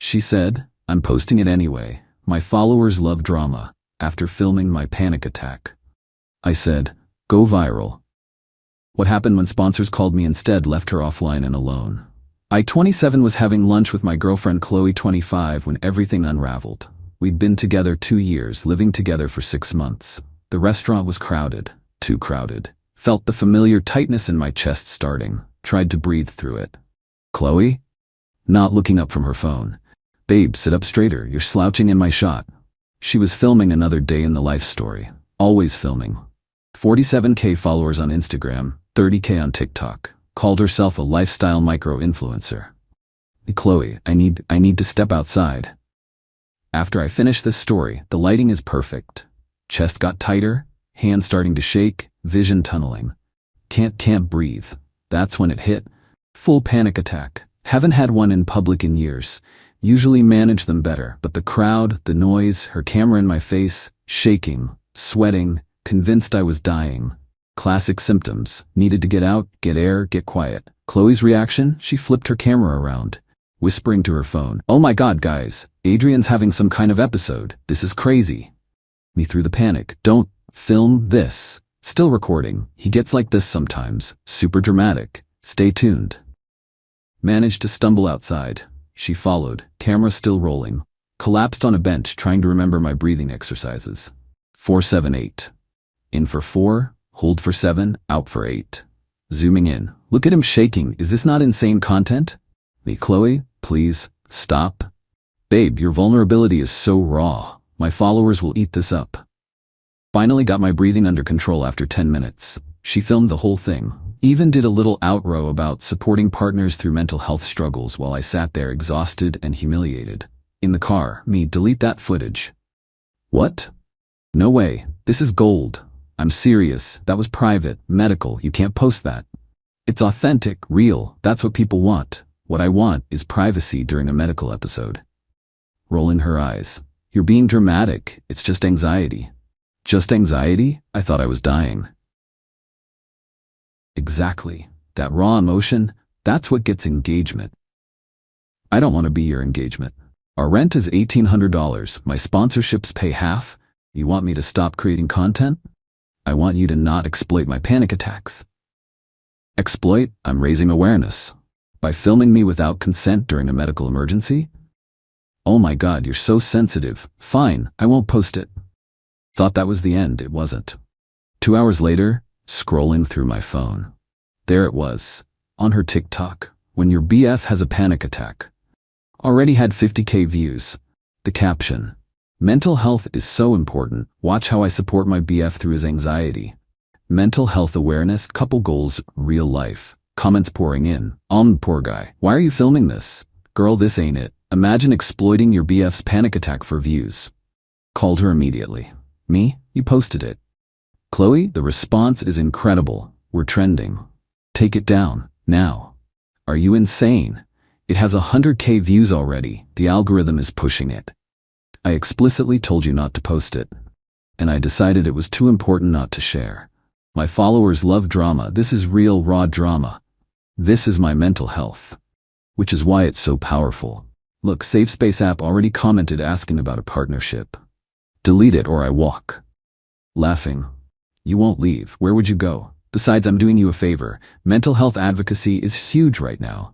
She said, I'm posting it anyway. My followers love drama after filming my panic attack. I said, go viral. What happened when sponsors called me instead left her offline and alone. I, 27, was having lunch with my girlfriend Chloe, 25, when everything unraveled. We'd been together 2 years, living together for 6 months. The restaurant was crowded, too crowded. Felt the familiar tightness in my chest starting. Tried to breathe through it. Chloe? Not looking up from her phone. Babe, sit up straighter, you're slouching in my shot. She was filming another day in the life story. Always filming. 47K followers on Instagram, 30K on TikTok. Called herself a lifestyle micro-influencer. Chloe, I need to step outside. After I finish this story, the lighting is perfect. Chest got tighter, hands starting to shake, vision tunneling. Can't breathe. That's when it hit. Full panic attack. Haven't had one in public in years. Usually manage them better, but the crowd, the noise, her camera in my face, shaking, sweating, convinced I was dying. Classic symptoms. Needed to get out, get air, get quiet. Chloe's reaction? She flipped her camera around, whispering to her phone, oh my God, guys, Adrian's having some kind of episode. This is crazy. Me through the panic. Don't film this. Still recording. He gets like this sometimes. Super dramatic. Stay tuned. Managed to stumble outside. She followed, camera still rolling. Collapsed on a bench trying to remember my breathing exercises. 4-7-8. In for 4, hold for 7, out for 8. Zooming in. Look at him shaking. Is this not insane content? Me, Chloe, please, stop. Babe, your vulnerability is so raw. My followers will eat this up. Finally got my breathing under control after 10 minutes. She filmed the whole thing. Even did a little outro about supporting partners through mental health struggles while I sat there exhausted and humiliated. In the car, me, delete that footage. What? No way. This is gold. I'm serious. That was private, medical. You can't post that. It's authentic, real. That's what people want. What I want is privacy during a medical episode. Rolling her eyes. You're being dramatic. It's just anxiety. Just anxiety? I thought I was dying. Exactly. That raw emotion, that's what gets engagement. I don't want to be your engagement. Our rent is $1,800. My sponsorships pay half. You want me to stop creating content? I want you to not exploit my panic attacks. Exploit? I'm raising awareness. By filming me without consent during a medical emergency? Oh my God, you're so sensitive. Fine, I won't post it. Thought that was the end. It wasn't. 2 hours later, scrolling through my phone. There it was, on her TikTok, when your BF has a panic attack. Already had 50K views. The caption, mental health is so important. Watch how I support my BF through his anxiety. Mental health awareness, couple goals, real life. Comments pouring in. Poor guy. Why are you filming this? Girl, this ain't it. Imagine exploiting your BF's panic attack for views. Called her immediately. Me? You posted it. Chloe, the response is incredible. We're trending. Take it down, now. Are you insane? It has 100K views already. The algorithm is pushing it. I explicitly told you not to post it. And I decided it was too important not to share. My followers love drama. This is real, raw drama. This is my mental health. Which is why it's so powerful. Look, Safe Space app already commented asking about a partnership. Delete it or I walk. Laughing. You won't leave. Where would you go? Besides, I'm doing you a favor. Mental health advocacy is huge right now.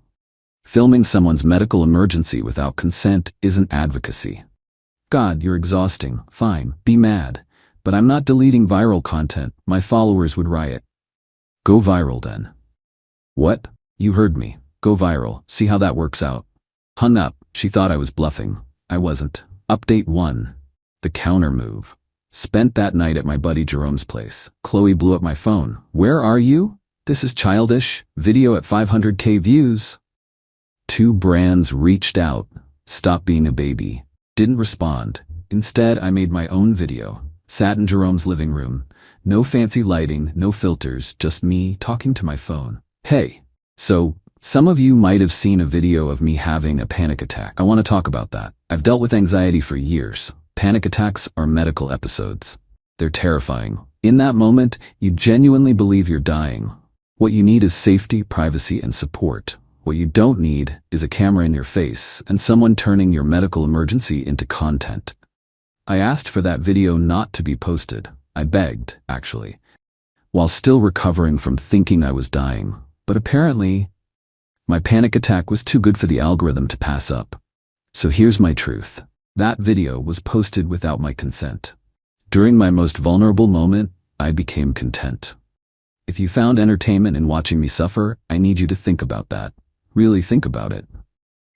Filming someone's medical emergency without consent isn't advocacy. God, you're exhausting. Fine, be mad. But I'm not deleting viral content. My followers would riot. Go viral then. What? You heard me. Go viral. See how that works out. Hung up. She thought I was bluffing. I wasn't. Update 1. The counter move. Spent that night at my buddy Jerome's place. Chloe blew up my phone. Where are you? This is childish. Video at 500K views. 2 brands reached out. Stop being a baby. Didn't respond. Instead, I made my own video. Sat in Jerome's living room. No fancy lighting, no filters, just me talking to my phone. Hey. So, some of you might have seen a video of me having a panic attack. I want to talk about that. I've dealt with anxiety for years. Panic attacks are medical episodes. They're terrifying. In that moment, you genuinely believe you're dying. What you need is safety, privacy, and support. What you don't need is a camera in your face and someone turning your medical emergency into content. I asked for that video not to be posted. I begged, actually, while still recovering from thinking I was dying. But apparently, my panic attack was too good for the algorithm to pass up. So here's my truth. That video was posted without my consent. During my most vulnerable moment, I became content. If you found entertainment in watching me suffer, I need you to think about that. Really think about it.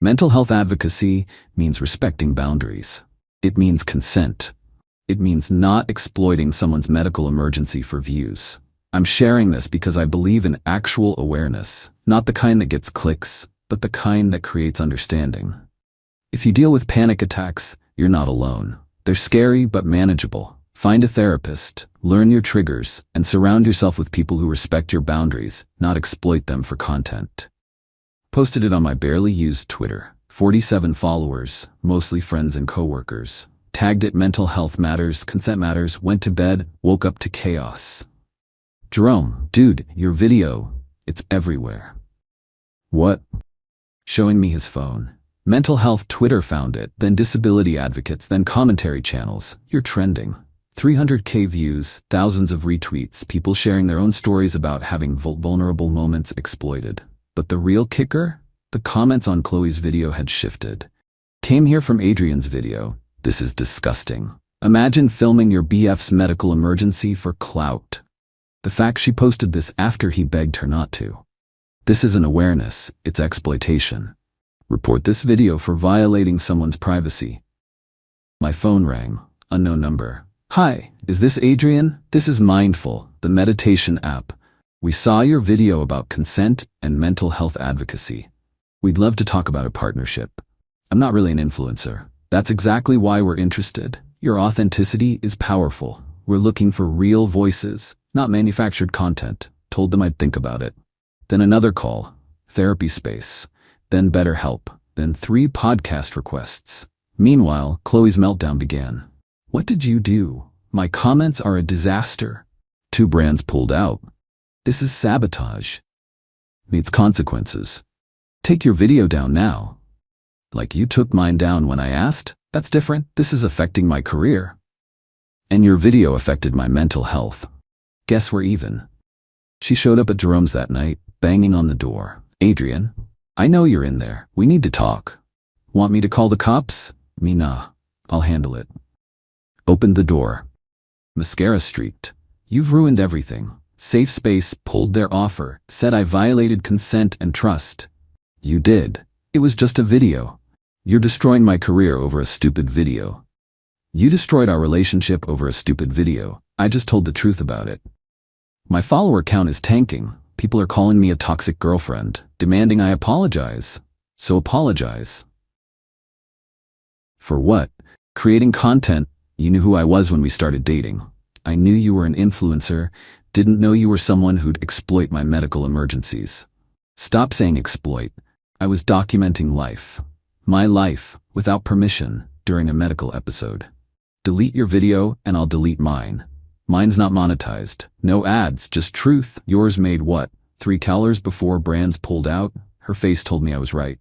Mental health advocacy means respecting boundaries. It means consent. It means not exploiting someone's medical emergency for views. I'm sharing this because I believe in actual awareness, not the kind that gets clicks, but the kind that creates understanding. If you deal with panic attacks, you're not alone. They're scary but manageable. Find a therapist, learn your triggers, and surround yourself with people who respect your boundaries, not exploit them for content. Posted it on my barely used Twitter. 47 followers, mostly friends and coworkers. Tagged it mental health matters, consent matters, went to bed, woke up to chaos. Jerome, dude, your video, it's everywhere. What? Showing me his phone. Mental health Twitter found it, then disability advocates, then commentary channels. You're trending. 300K views, thousands of retweets, people sharing their own stories about having vulnerable moments exploited. But the real kicker? The comments on Chloe's video had shifted. Came here from Adrian's video. This is disgusting. Imagine filming your BF's medical emergency for clout. The fact she posted this after he begged her not to. This isn't awareness, it's exploitation. Report this video for violating someone's privacy. My phone rang. Unknown number. Hi, is this Adrian? This is Mindful, the meditation app. We saw your video about consent and mental health advocacy. We'd love to talk about a partnership. I'm not really an influencer. That's exactly why we're interested. Your authenticity is powerful. We're looking for real voices, not manufactured content. Told them I'd think about it. Then another call. Therapy space. Then BetterHelp. Then 3 podcast requests. Meanwhile, Chloe's meltdown began. What did you do? My comments are a disaster. 2 brands pulled out. This is sabotage. Needs consequences. Take your video down now. Like you took mine down when I asked? That's different. This is affecting my career. And your video affected my mental health. Guess we're even. She showed up at Jerome's that night, banging on the door. Adrian, I know you're in there. We need to talk. Want me to call the cops? Me nah. I'll handle it. Opened the door. Mascara streaked. You've ruined everything. Safe Space pulled their offer, said I violated consent and trust. You did. It was just a video. You're destroying my career over a stupid video. You destroyed our relationship over a stupid video. I just told the truth about it. My follower count is tanking. People are calling me a toxic girlfriend, demanding I apologize. So apologize. For what? Creating content. You knew who I was when we started dating. I knew you were an influencer. Didn't know you were someone who'd exploit my medical emergencies. Stop saying exploit. I was documenting life. My life, without permission, during a medical episode. Delete your video and I'll delete mine. Mine's not monetized. No ads, just truth. Yours made what? $3 before brands pulled out? Her face told me I was right.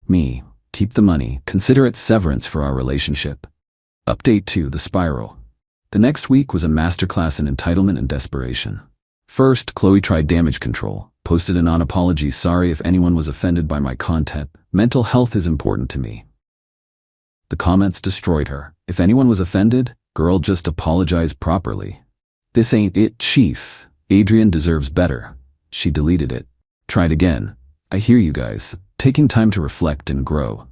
Me. Keep the money. Consider it severance for our relationship. Update 2, The Spiral. The next week was a masterclass in entitlement and desperation. First, Chloe tried damage control, posted a non-apology, sorry if anyone was offended by my content. Mental health is important to me. The comments destroyed her. If anyone was offended, girl, just apologize properly. This ain't it, chief. Adrian deserves better. She deleted it. Tried again. I hear you guys. Taking time to reflect and grow.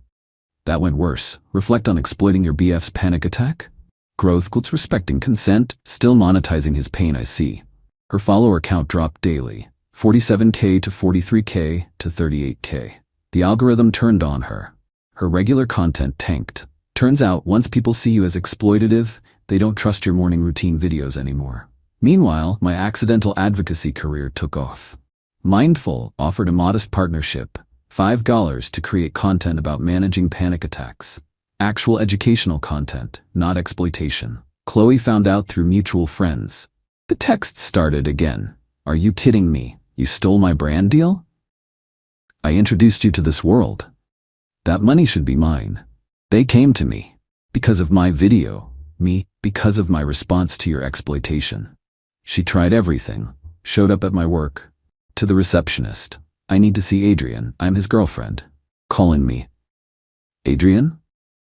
That went worse. Reflect on exploiting your BF's panic attack? Growth equals respecting consent, still monetizing his pain, I see. Her follower count dropped daily. 47K to 43K to 38K. The algorithm turned on her. Her regular content tanked. Turns out, once people see you as exploitative, they don't trust your morning routine videos anymore. Meanwhile, my accidental advocacy career took off. Mindful offered a modest partnership, $5 to create content about managing panic attacks. Actual educational content, not exploitation. Chloe found out through mutual friends. The text started again. Are you kidding me? You stole my brand deal? I introduced you to this world. That money should be mine. They came to me because of my video, me because of my response to your exploitation. She tried everything, showed up at my work, to the receptionist. I need to see Adrian, I'm his girlfriend. Calling me. Adrian?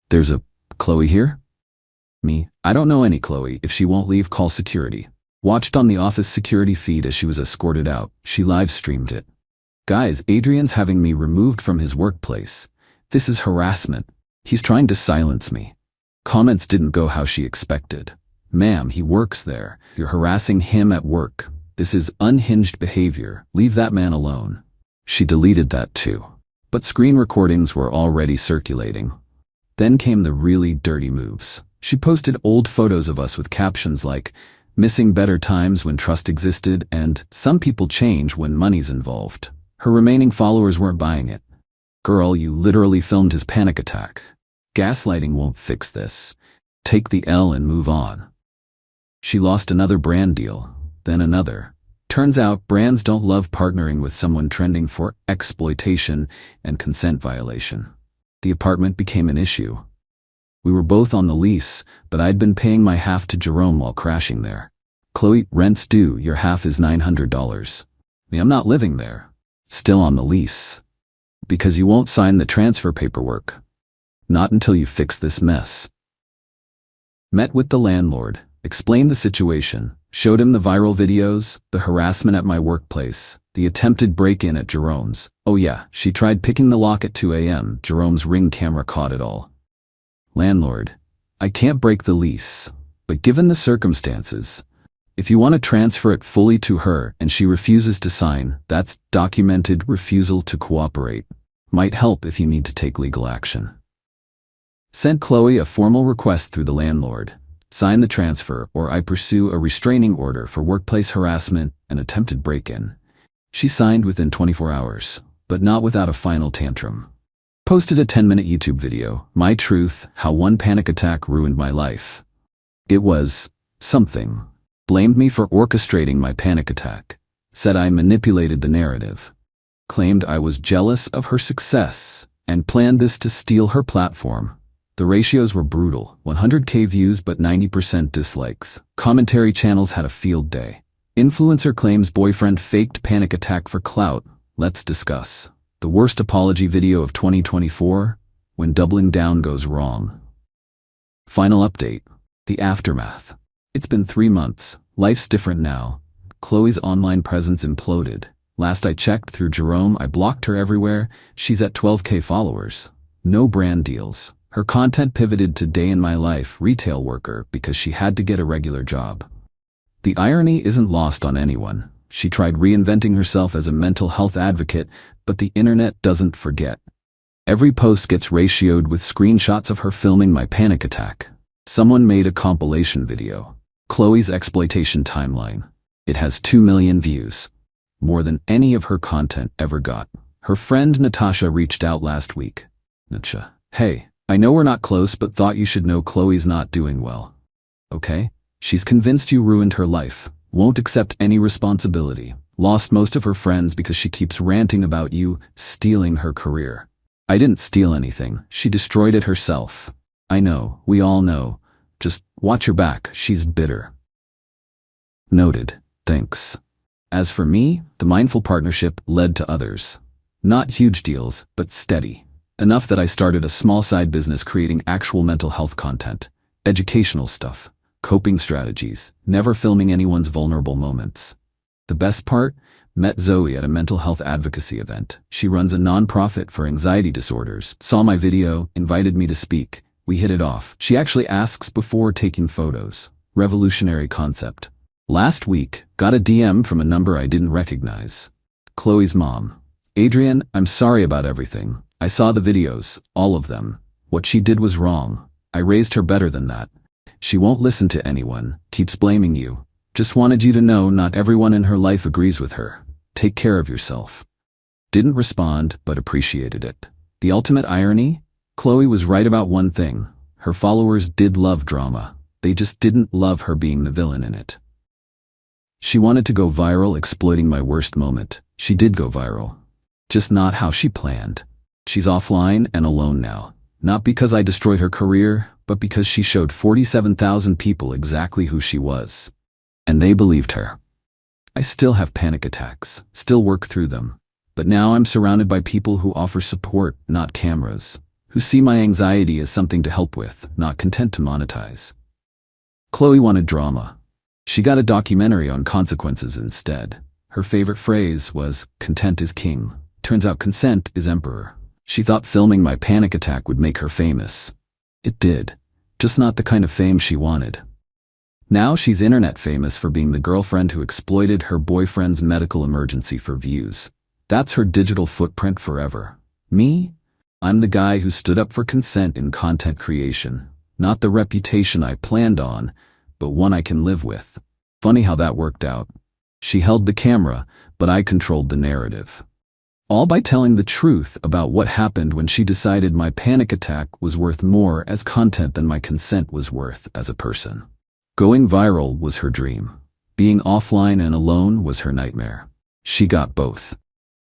There's a Chloe here? Me, I don't know any Chloe. If she won't leave, call security. Watched on the office security feed as she was escorted out. She live streamed it. Guys, Adrian's having me removed from his workplace. This is harassment. He's trying to silence me. Comments didn't go how she expected. Ma'am, he works there. You're harassing him at work. This is unhinged behavior. Leave that man alone. She deleted that too. But screen recordings were already circulating. Then came the really dirty moves. She posted old photos of us with captions like, "Missing better times when trust existed," and "Some people change when money's involved." Her remaining followers weren't buying it. Girl, you literally filmed his panic attack. Gaslighting won't fix this. Take the L and move on. She lost another brand deal, then another. Turns out brands don't love partnering with someone trending for exploitation and consent violation. The apartment became an issue. We were both on the lease, but I'd been paying my half to Jerome while crashing there. Chloe, rent's due, your half is $900. I'm not living there. Still on the lease. Because you won't sign the transfer paperwork. Not until you fix this mess. Met with the landlord, explained the situation, showed him the viral videos, the harassment at my workplace, the attempted break-in at Jerome's. Oh yeah, she tried picking the lock at 2 a.m. Jerome's Ring camera caught it all. Landlord, I can't break the lease, but given the circumstances, if you want to transfer it fully to her and she refuses to sign, that's documented refusal to cooperate. Might help if you need to take legal action. Sent Chloe a formal request through the landlord. Sign the transfer or I pursue a restraining order for workplace harassment and attempted break-in. She signed within 24 hours, but not without a final tantrum. Posted a 10-minute YouTube video, My Truth, How One Panic Attack Ruined My Life. It was something. Blamed me for orchestrating my panic attack. Said I manipulated the narrative. Claimed I was jealous of her success and planned this to steal her platform. The ratios were brutal, 100K views but 90% dislikes. Commentary channels had a field day. Influencer claims boyfriend faked panic attack for clout. Let's discuss. The worst apology video of 2024, when doubling down goes wrong. Final update. The aftermath. It's been 3 months. Life's different now. Chloe's online presence imploded. Last I checked through Jerome, I blocked her everywhere. She's at 12K followers. No brand deals. Her content pivoted to day in my life, retail worker, because she had to get a regular job. The irony isn't lost on anyone. She tried reinventing herself as a mental health advocate, but the internet doesn't forget. Every post gets ratioed with screenshots of her filming my panic attack. Someone made a compilation video. Chloe's exploitation timeline. It has 2 million views. More than any of her content ever got. Her friend Natasha reached out last week. Natasha, hey, I know we're not close but thought you should know Chloe's not doing well. Okay? She's convinced you ruined her life. Won't accept any responsibility. Lost most of her friends because she keeps ranting about you stealing her career. I didn't steal anything. She destroyed it herself. I know, we all know. Just watch your back, she's bitter. Noted. Thanks. As for me, the mindful partnership led to others. Not huge deals, but steady. Enough that I started a small side business creating actual mental health content, educational stuff, coping strategies, never filming anyone's vulnerable moments. The best part? Met Zoe at a mental health advocacy event. She runs a nonprofit for anxiety disorders, saw my video, invited me to speak. We hit it off. She actually asks before taking photos. Revolutionary concept. Last week, got a DM from a number I didn't recognize. Chloe's mom. Adrian, I'm sorry about everything. I saw the videos, all of them. What she did was wrong. I raised her better than that. She won't listen to anyone, keeps blaming you. Just wanted you to know not everyone in her life agrees with her. Take care of yourself. Didn't respond, but appreciated it. The ultimate irony? Chloe was right about one thing. Her followers did love drama. They just didn't love her being the villain in it. She wanted to go viral exploiting my worst moment. She did go viral. Just not how she planned. She's offline and alone now. Not because I destroyed her career, but because she showed 47,000 people exactly who she was. And they believed her. I still have panic attacks, still work through them. But now I'm surrounded by people who offer support, not cameras. Who see my anxiety as something to help with, not content to monetize. Chloe wanted drama. She got a documentary on consequences instead. Her favorite phrase was, "Content is king." Turns out consent is emperor. She thought filming my panic attack would make her famous. It did, just not the kind of fame she wanted. Now she's internet famous for being the girlfriend who exploited her boyfriend's medical emergency for views. That's her digital footprint forever. Me? I'm the guy who stood up for consent in content creation. Not the reputation I planned on, but one I can live with. Funny how that worked out. She held the camera, but I controlled the narrative. All by telling the truth about what happened when she decided my panic attack was worth more as content than my consent was worth as a person. Going viral was her dream. Being offline and alone was her nightmare. She got both.